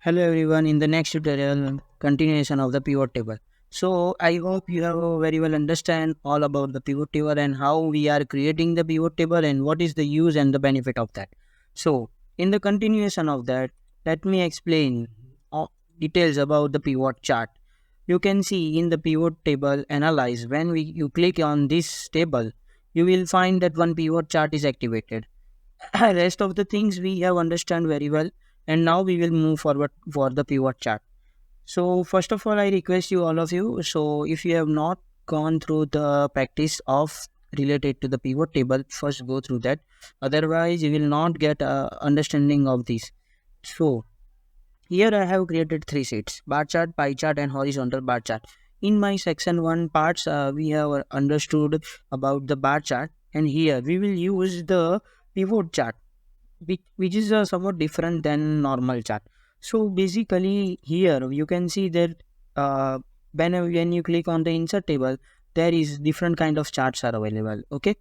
Hello everyone, in the next tutorial, continuation of the pivot table. So I hope you have very well understand all about the pivot table and how we are creating the pivot table and what is the use and the benefit of that. So in the continuation of that, let me explain all details about the pivot chart. You can see in the pivot table analyze when you click on this table, you will find that one pivot chart is activated. Rest of the things we have understand very well, and now we will move forward for the pivot chart. So first of all, I request you all of you, so if you have not gone through the practice of related to the pivot table, first go through that. Otherwise you will not get a understanding of this. So here I have created three sheets: bar chart, pie chart, and horizontal bar chart. In my section 1 parts, we have understood about the bar chart, and here we will use the pivot chart, which is somewhat different than normal chart. So basically here you can see that uh, when you click on the insert table, there is different kind of charts are available. Okay,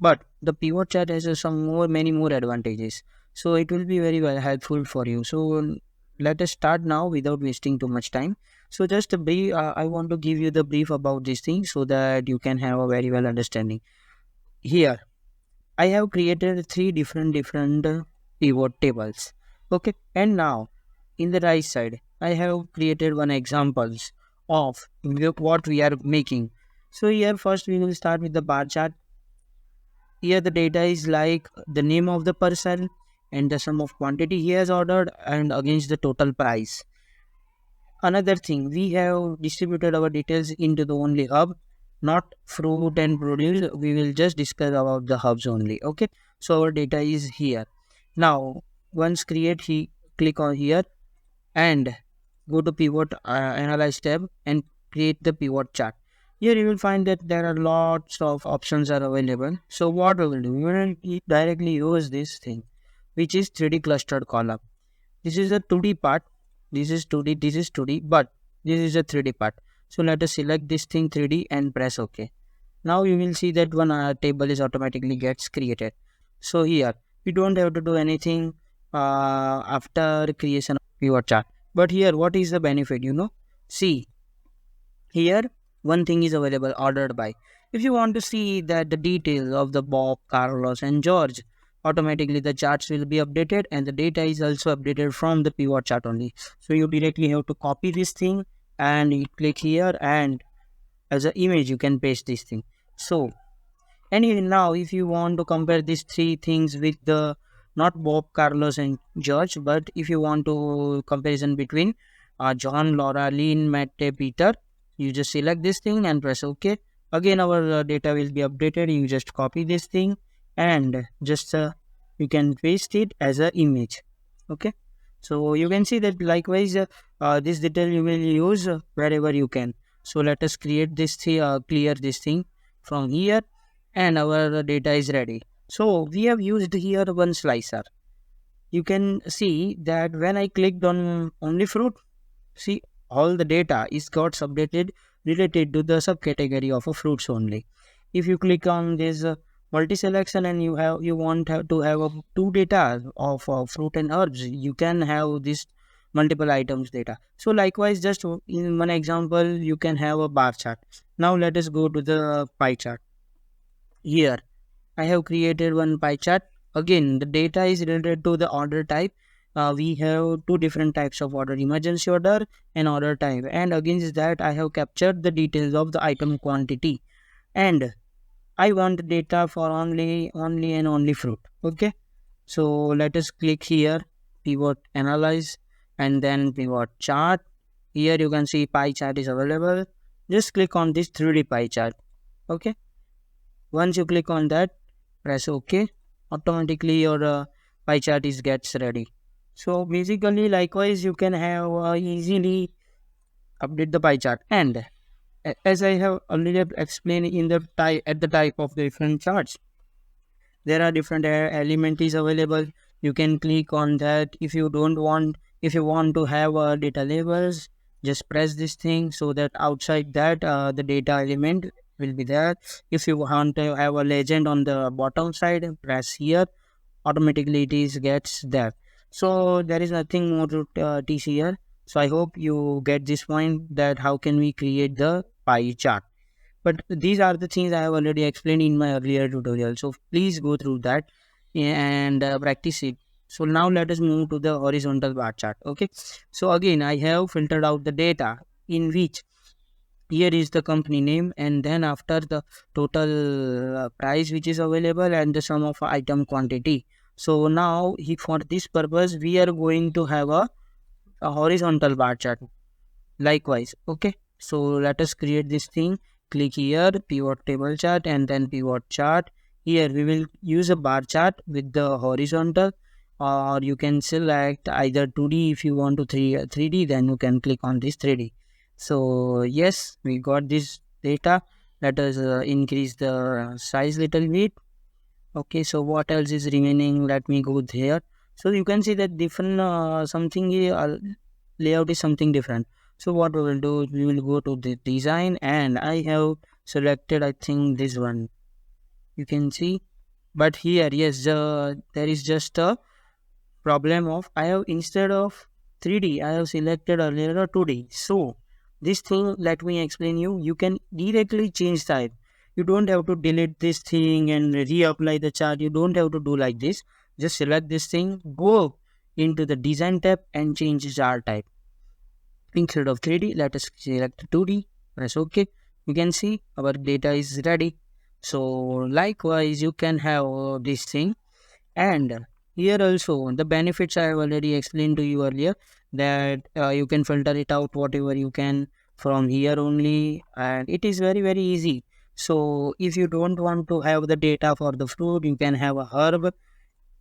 but the pivot chart has some more many more advantages, so it will be very well helpful for you. So let us start now without wasting too much time. So just a brief, I want to give you the brief about this thing so that you can have a very well understanding. Here I have created three different pivot tables. Okay, and now in the right side, I have created one examples of what we are making. So here first we will start with the bar chart. Here the data is like the name of the person and the sum of quantity he has ordered and against the total price. Another thing, we have distributed our details into the only hub, not fruit and produce. We will just discuss about the hubs only. Okay, so our data is here. Now, once click on here and go to pivot analyze tab and create the pivot chart. Here you will find that there are lots of options are available. So what we will do, we will directly use this thing, which is 3D clustered column. This is a 2D part. This is 2D. This is 2D, but this is a 3D part. So let us select this thing 3D and press OK. Now you will see that one table is automatically gets created. So here we don't have to do anything after creation of pivot chart. But here, what is the benefit? See here one thing is available ordered by. If you want to see that the details of the Bob, Carlos, and George, automatically the charts will be updated and the data is also updated from the pivot chart only. So you directly have to copy this thing and you click here and as an image you can paste this thing. So anyway, now if you want to compare these three things with the not Bob, Carlos, and George, but if you want to comparison between John, Laura, Lynn, Matt, Peter, you just select this thing and press OK. Again, our data will be updated. You just copy this thing and just you can paste it as an image. Okay. So you can see that likewise this detail you will use wherever you can. So let us create this clear this thing from here and our data is ready. So we have used here one slicer. You can see that when I clicked on only fruit, see all the data is got updated related to the subcategory of a fruits only. If you click on this multi-selection and you want to have two data of fruit and herbs, you can have this multiple items data. So likewise, just in one example, you can have a bar chart. Now let us go to the pie chart. Here I have created one pie chart. Again, the data is related to the order type. We have two different types of order: emergency order and order type. And against that, I have captured the details of the item quantity. And I want data for only and only fruit. Okay. So let us click here, pivot analyze, and then pivot chart. Here you can see pie chart is available. Just click on this 3D pie chart. Okay. Once you click on that, press OK. Automatically your pie chart is gets ready. So basically, likewise, you can have easily update the pie chart. And as I have already explained in the type at the type of the different charts, there are different element is available. You can click on that. If you want to have data labels, just press this thing so that outside that the data element will be there. If you want to have a legend on the bottom side, press here, automatically it is gets there. So there is nothing more to teach here. So I hope you get this point, that how can we create the pie chart. But these are the things I have already explained in my earlier tutorial. So please go through that and practice it. So now let us move to the horizontal bar chart. Okay. So again, I have filtered out the data in which here is the company name, and then after the total price which is available and the sum of item quantity. So now for this purpose we are going to have a horizontal bar chart likewise. Okay, so let us create this thing. Click here, pivot table chart, and then pivot chart. Here we will use a bar chart with the horizontal, or you can select either 2D. If you want to 3D, then you can click on this 3D. So yes, we got this data. Let us increase the size little bit. Okay, so what else is remaining? Let me go there. So you can see that different something layout is something different. So what we will do, we will go to the design, and I have selected, I think, this one. You can see, but here, yes, there is just a problem of I have, instead of 3D, I have selected earlier a 2D. So this thing, let me explain you. You can directly change type. You don't have to delete this thing and reapply the chart. You don't have to do like this. Just select this thing, go into the design tab and change the chart type. Instead of 3D, let us select 2D. Press OK. You can see our data is ready. So likewise, you can have this thing. And here also the benefits I have already explained to you earlier, that you can filter it out whatever you can from here only, and it is very very easy. So if you don't want to have the data for the fruit, you can have a herb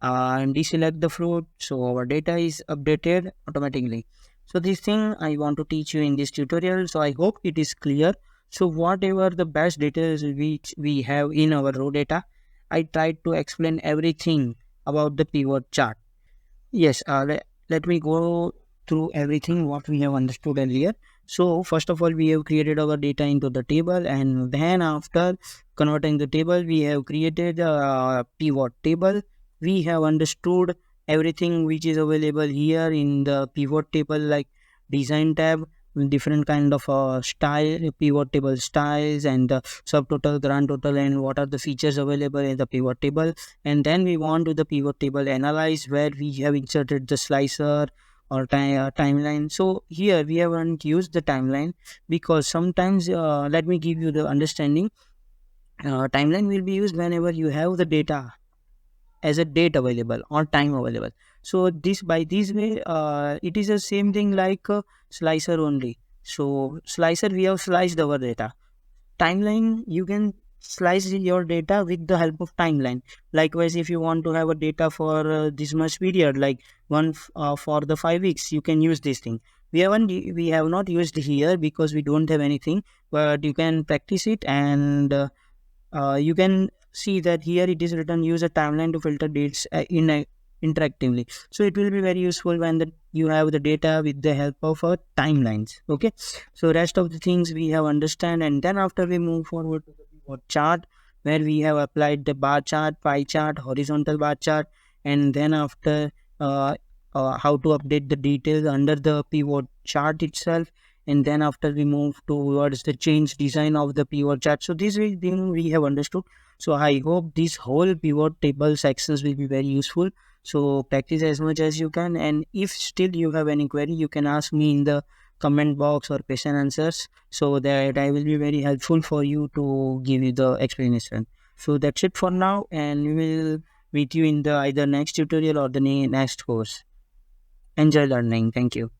and deselect the fruit, so our data is updated automatically. So this thing I want to teach you in this tutorial, so I hope it is clear. So whatever the best data which we have in our raw data, I tried to explain everything about the pivot chart. Yes, let me go through everything what we have understood earlier. So first of all, we have created our data into the table, and then after converting the table, we have created a pivot table. We have understood everything which is available here in the pivot table, like design tab, with different kind of style, pivot table styles, and the subtotal, grand total, and what are the features available in the pivot table. And then we want to the pivot table analyze, where we have inserted the slicer or timeline. So here we haven't used the timeline, because sometimes let me give you the understanding. Timeline will be used whenever you have the data as a date available or time available. So this, by this way, it is the same thing like slicer only. So slicer, we have sliced our data. Timeline, you can slice your data with the help of timeline. Likewise, if you want to have a data for this much period, like for the 5 weeks, you can use this thing. We have not used here because we don't have anything, but you can practice it, and you can see that here it is written, use a timeline to filter dates interactively. So it will be very useful when you have the data with the help of timelines. Okay, so rest of the things we have understand, and then after we move forward to the pivot chart, where we have applied the bar chart, pie chart, horizontal bar chart, and then after how to update the details under the pivot chart itself, and then after we move towards the change design of the pivot chart. So this is thing we have understood. So I hope this whole pivot table sections will be very useful. So practice as much as you can, and if still you have any query, you can ask me in the comment box or question answers, so that I will be very helpful for you to give you the explanation. So that's it for now, and we will meet you in the either next tutorial or the next course. Enjoy learning. Thank you.